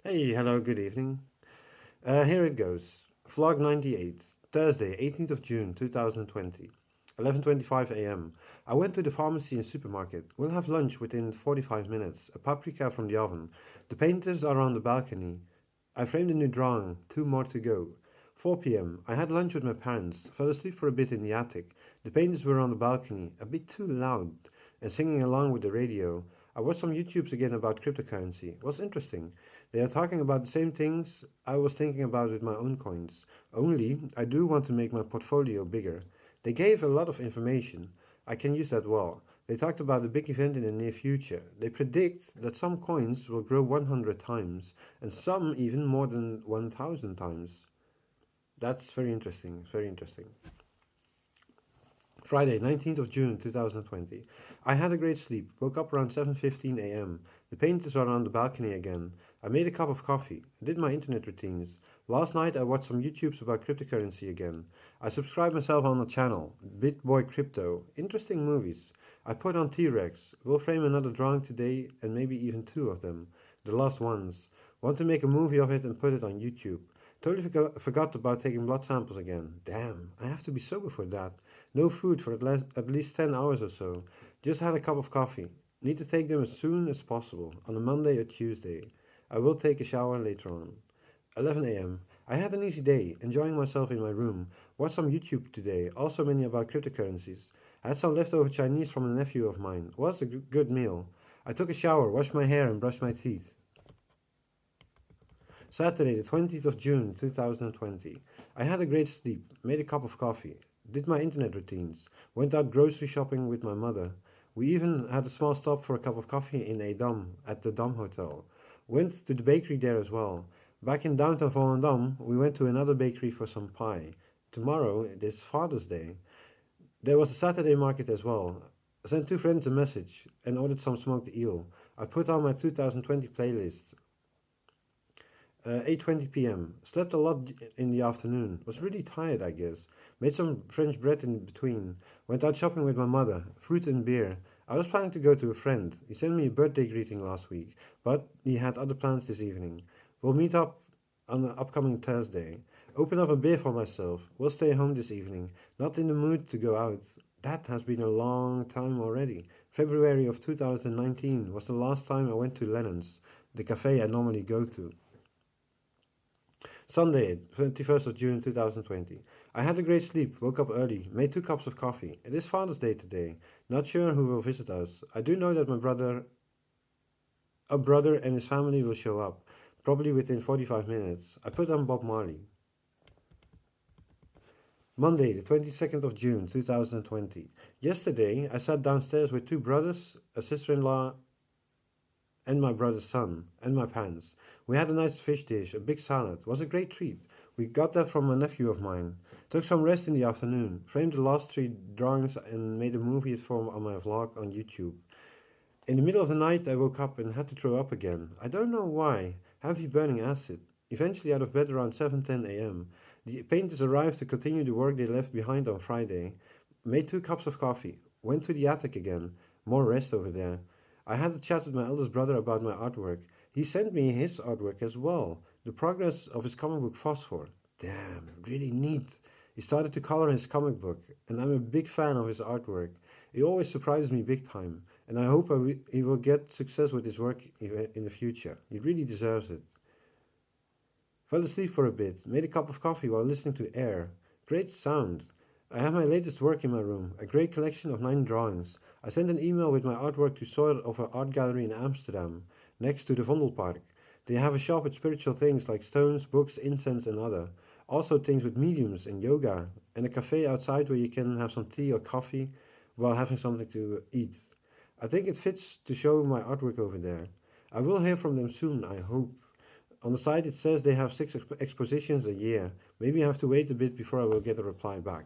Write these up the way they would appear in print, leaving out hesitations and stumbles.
Hey, hello, good evening. Here it goes. Vlog 98, Thursday, 18th of June 2020, 11:25 a.m. I went to the pharmacy and supermarket. We'll have lunch within 45 minutes. A paprika from the oven. The painters are on the balcony. I framed a new drawing. Two more to go. 4 p.m. I had lunch with my parents. Fell asleep for a bit in the attic. The painters were on the balcony, a bit too loud, and singing along with the radio. I watched some YouTubes again about cryptocurrency. It was interesting. They are talking about the same things I was thinking about with my own coins. Only, I do want to make my portfolio bigger. They gave a lot of information. I can use that well. They talked about a big event in the near future. They predict that some coins will grow 100 times, and some even more than 1000 times. That's very interesting, very interesting. Friday, 19th of June 2020. I had a great sleep. Woke up around 7:15 a.m. The painters are on the balcony again. I made a cup of coffee. Did my internet routines. Last night I watched some YouTubes about cryptocurrency again. I subscribed myself on a channel, BitBoy Crypto. Interesting movies. I put on T-Rex. Will frame another drawing today and maybe even two of them. The last ones. Want to make a movie of it and put it on YouTube. Totally forgot about taking blood samples again. Damn, I have to be sober for that. No food for at least 10 hours or so. Just had a cup of coffee. Need to take them as soon as possible, on a Monday or Tuesday. I will take a shower later on. 11 a.m. I had an easy day, enjoying myself in my room. Watched some YouTube today, also many about cryptocurrencies. I had some leftover Chinese from a nephew of mine. Was a good meal. I took a shower, washed my hair, and brushed my teeth. Saturday, the 20th of June 2020. I had a great sleep, made a cup of coffee, did my internet routines, went out grocery shopping with my mother. We even had a small stop for a cup of coffee in a Dam at the Dam Hotel. Went to the bakery there as well. Back in downtown Volendam, we went to another bakery for some pie. Tomorrow it is Father's Day. There was a Saturday market as well. I sent two friends a message and ordered some smoked eel. I put on my 2020 playlist. 8:20 p.m. Slept a lot in the afternoon. Was really tired, I guess. Made some French bread in between. Went out shopping with my mother. Fruit and beer. I was planning to go to a friend. He sent me a birthday greeting last week, but he had other plans this evening. We'll meet up on the upcoming Thursday. Open up a beer for myself. We'll stay home this evening. Not in the mood to go out. That has been a long time already. February of 2019 was the last time I went to Lennon's, the cafe I normally go to. Sunday, 21st of June 2020. I had a great sleep, woke up early, made 2 cups of coffee. It is Father's Day today. Not sure who will visit us. I do know that a brother and his family will show up, probably within 45 minutes. I put on Bob Marley. Monday, the 22nd of June 2020. Yesterday, I sat downstairs with two brothers, a sister-in-law, and my brother's son, and my parents. We had a nice fish dish, a big salad. It was a great treat. We got that from a nephew of mine. Took some rest in the afternoon, framed the last three drawings and made a movie for on my vlog on YouTube. In the middle of the night I woke up and had to throw up again. I don't know why. Heavy burning acid. Eventually out of bed around 7:10 a.m. The painters arrived to continue the work they left behind on Friday. Made 2 cups of coffee. Went to the attic again. More rest over there. I had a chat with my eldest brother about my artwork. He sent me his artwork as well. The progress of his comic book Phosphor. Damn, really neat. He started to color his comic book, and I'm a big fan of his artwork. He always surprises me big time, and I hope he will get success with his work in the future. He really deserves it. Fell asleep for a bit, made a cup of coffee while listening to Air. Great sound. I have my latest work in my room, a great collection of 9 drawings. I sent an email with my artwork to Soil of an art gallery in Amsterdam, next to the Vondelpark. They have a shop with spiritual things like stones, books, incense and other. Also things with mediums and yoga, and a cafe outside where you can have some tea or coffee while having something to eat. I think it fits to show my artwork over there. I will hear from them soon, I hope. On the site it says they have 6 expositions a year. Maybe I have to wait a bit before I will get a reply back.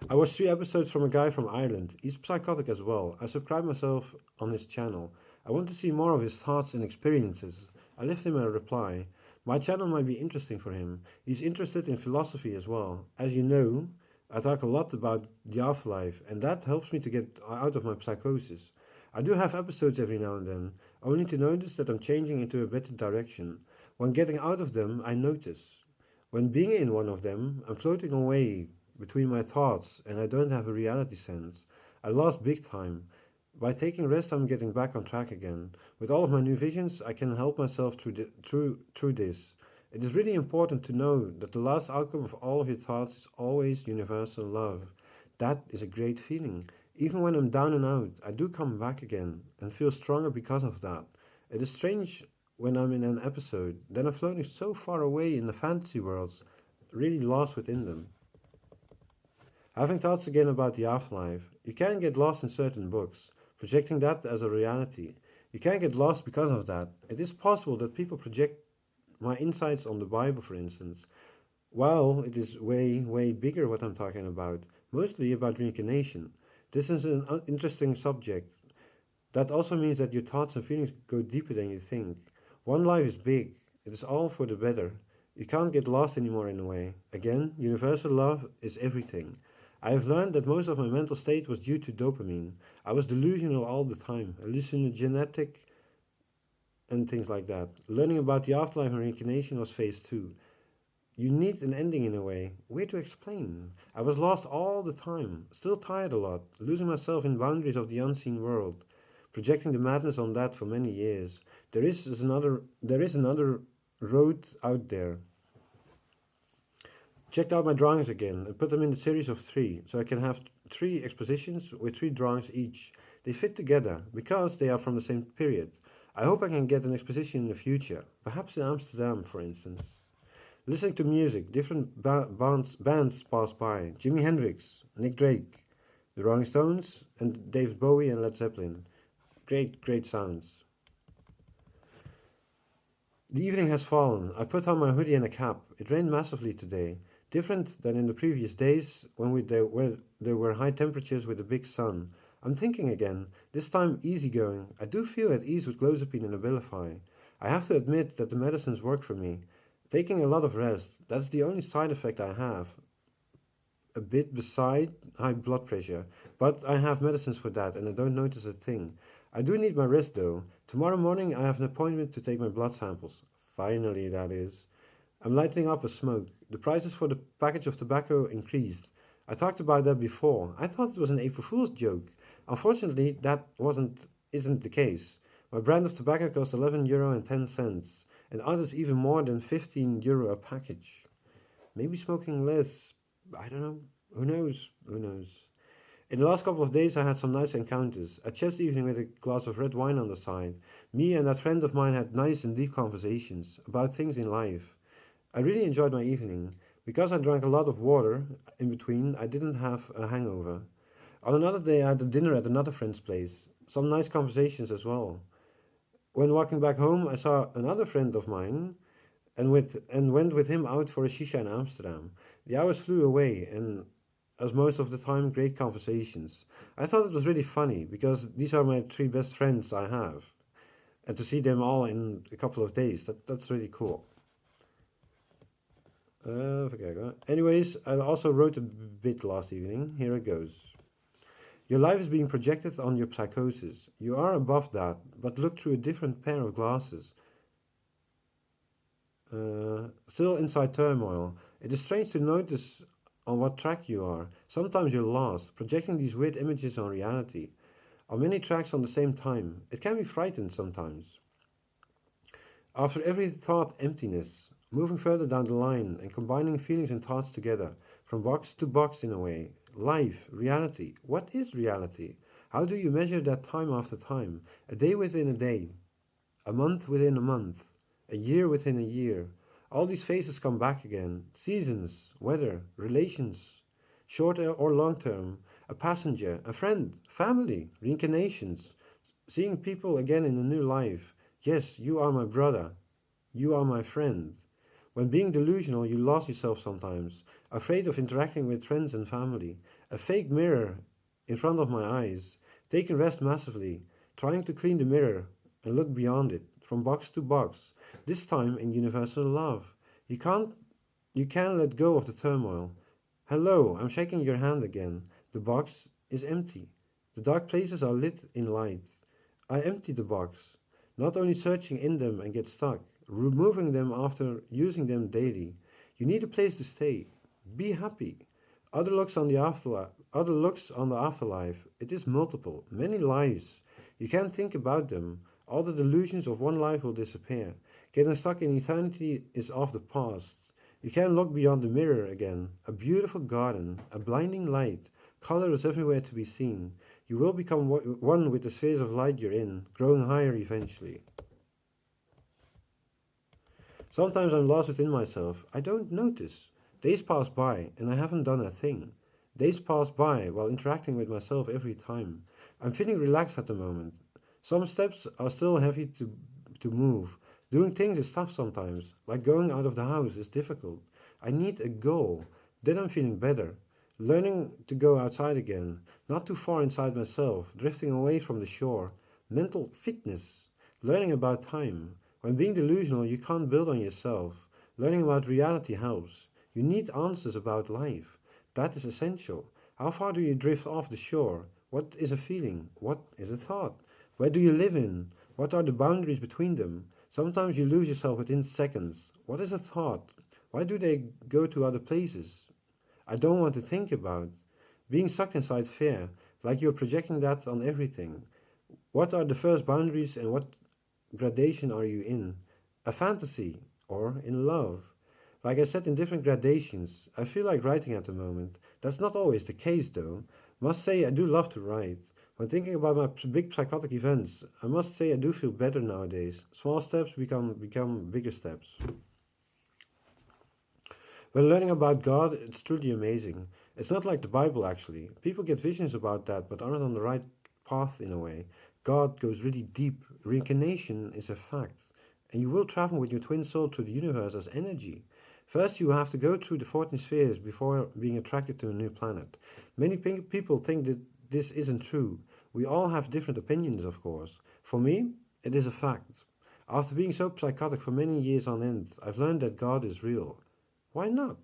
I watched 3 episodes from a guy from Ireland. He's psychotic as well. I subscribed myself on his channel. I want to see more of his thoughts and experiences. I left him a reply. My channel might be interesting for him. He's interested in philosophy as well. As you know, I talk a lot about the afterlife, and that helps me to get out of my psychosis. I do have episodes every now and then, only to notice that I'm changing into a better direction. When getting out of them, I notice. When being in one of them, I'm floating away between my thoughts and I don't have a reality sense. I lost big time. By taking rest, I'm getting back on track again. With all of my new visions, I can help myself through this. It is really important to know that the last outcome of all of your thoughts is always universal love. That is a great feeling. Even when I'm down and out, I do come back again and feel stronger because of that. It is strange when I'm in an episode, then I'm floating so far away in the fantasy worlds, really lost within them. Having thoughts again about the afterlife, you can get lost in certain books, projecting that as a reality. You can get lost because of that. It is possible that people project my insights on the Bible, for instance. While it is way, way bigger what I'm talking about, mostly about reincarnation. This is an interesting subject. That also means that your thoughts and feelings go deeper than you think. One life is big, it is all for the better. You can't get lost anymore in a way. Again, universal love is everything. I have learned that most of my mental state was due to dopamine. I was delusional all the time, hallucinogenic and things like that. Learning about the afterlife and reincarnation was phase 2. You need an ending in a way. Way to explain. I was lost all the time, still tired a lot, losing myself in boundaries of the unseen world, projecting the madness on that for many years. There is another road out there. Checked out my drawings again and put them in a series of 3, so I can have 3 expositions with 3 drawings each. They fit together because they are from the same period. I hope I can get an exposition in the future, perhaps in Amsterdam, for instance. Listening to music, different bands pass by. Jimi Hendrix, Nick Drake, the Rolling Stones, and David Bowie and Led Zeppelin. Great sounds. The evening has fallen. I put on my hoodie and a cap. It rained massively today, different than in the previous days when there were high temperatures with a big sun. I'm thinking again, this time easygoing. I do feel at ease with clozapine and Abilify. I have to admit that the medicines work for me. Taking a lot of rest, that's the only side effect I have. A bit beside high blood pressure, but I have medicines for that and I don't notice a thing. I do need my rest though. Tomorrow morning I have an appointment to take my blood samples. Finally, that is. I'm lighting up a smoke. The prices for the package of tobacco increased. I talked about that before. I thought it was an April Fool's joke. Unfortunately, that isn't the case. My brand of tobacco cost €11.10, and others even more than €15 a package. Maybe smoking less. I don't know. Who knows? In the last couple of days I had some nice encounters. A chess evening with a glass of red wine on the side. Me and that friend of mine had nice and deep conversations about things in life. I really enjoyed my evening. Because I drank a lot of water in between, I didn't have a hangover. On another day I had a dinner at another friend's place. Some nice conversations as well. When walking back home I saw another friend of mine and went with him out for a shisha in Amsterdam. The hours flew away and as most of the time, great conversations. I thought it was really funny because these are my 3 best friends I have. And to see them all in a couple of days, that's really cool. Anyways, I also wrote a bit last evening. Here it goes. Your life is being projected on your psychosis. You are above that, but look through a different pair of glasses. Still inside turmoil. It is strange to notice on what track you are. Sometimes you're lost, projecting these weird images on reality. On many tracks on the same time. It can be frightened sometimes. After every thought, emptiness. Moving further down the line and combining feelings and thoughts together. From box to box in a way. Life, reality. What is reality? How do you measure that time after time? A day within a day. A month within a month. A year within a year. All these phases come back again. Seasons, weather, relations, short or long term, a passenger, a friend, family, reincarnations, seeing people again in a new life. Yes, you are my brother. You are my friend. When being delusional, you lost yourself sometimes, afraid of interacting with friends and family. A fake mirror in front of my eyes, taking rest massively, trying to clean the mirror and look beyond it, from box to box. This time in universal love. You can let go of the turmoil. Hello, I'm shaking your hand again. The box is empty. The dark places are lit in light. I empty the box, not only searching in them and get stuck, removing them after using them daily. You need a place to stay. Be happy. Other looks on the afterlife. It is multiple, many lives. You can't think about them. All the delusions of one life will disappear. Getting stuck in eternity is of the past. You can look beyond the mirror again. A beautiful garden, a blinding light, colors everywhere to be seen. You will become one with the spheres of light you're in, growing higher eventually. Sometimes I'm lost within myself. I don't notice. Days pass by and I haven't done a thing. Days pass by while interacting with myself every time. I'm feeling relaxed at the moment. Some steps are still heavy to move. Doing things is tough sometimes, like going out of the house is difficult. I need a goal. Then I'm feeling better. Learning to go outside again, not too far inside myself, drifting away from the shore. Mental fitness. Learning about time. When being delusional, you can't build on yourself. Learning about reality helps. You need answers about life. That is essential. How far do you drift off the shore? What is a feeling? What is a thought? Where do you live in? What are the boundaries between them? Sometimes you lose yourself within seconds. What is a thought? Why do they go to other places? I don't want to think about. Being sucked inside fear, like you're projecting that on everything. What are the first boundaries and what gradation are you in? A fantasy or in love? Like I said, in different gradations. I feel like writing at the moment. That's not always the case though. Must say I do love to write. When thinking about my big psychotic events, I must say I do feel better nowadays. Small steps become bigger steps. When learning about God, it's truly amazing. It's not like the Bible actually. People get visions about that but aren't on the right path in a way. God goes really deep. Reincarnation is a fact. And you will travel with your twin soul through the universe as energy. First, you have to go through the 14 spheres before being attracted to a new planet. Many people think that this isn't true. We all have different opinions, of course. For me, it is a fact. After being so psychotic for many years on end, I've learned that God is real. Why not?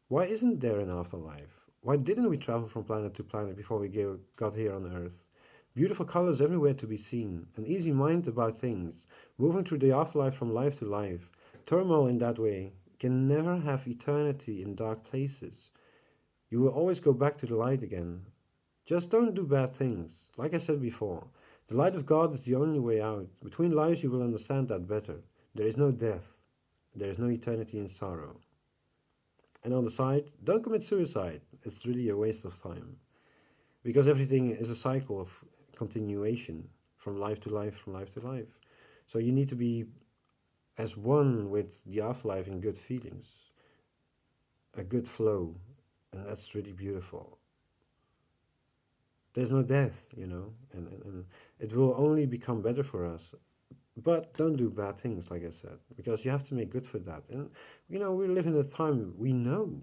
Why isn't there an afterlife? Why didn't we travel from planet to planet before we got here on Earth? Beautiful colors everywhere to be seen, an easy mind about things, moving through the afterlife from life to life. Turmoil in that way can never have eternity in dark places. You will always go back to the light again. Just don't do bad things. Like I said before, the light of God is the only way out. Between lives you will understand that better. There is no death. There is no eternity in sorrow. And on the side, don't commit suicide. It's really a waste of time. Because everything is a cycle of continuation from life to life, from life to life. So you need to be as one with the afterlife in good feelings, a good flow, and that's really beautiful. There's no death, and it will only become better for us. But don't do bad things, like I said, because you have to make good for that. And, we live in a time you know,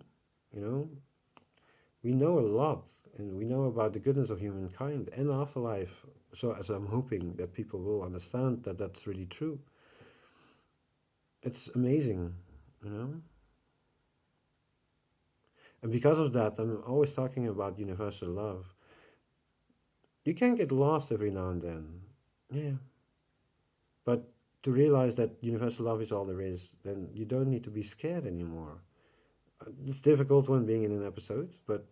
we know a lot, and we know about the goodness of humankind and afterlife. So, as I'm hoping that people will understand that that's really true. It's amazing. And because of that, I'm always talking about universal love. You can get lost every now and then, yeah. But to realize that universal love is all there is, then you don't need to be scared anymore. It's difficult when being in an episode, but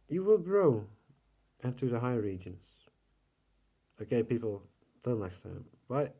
you will grow into the higher regions. Okay, people, till next time. Bye.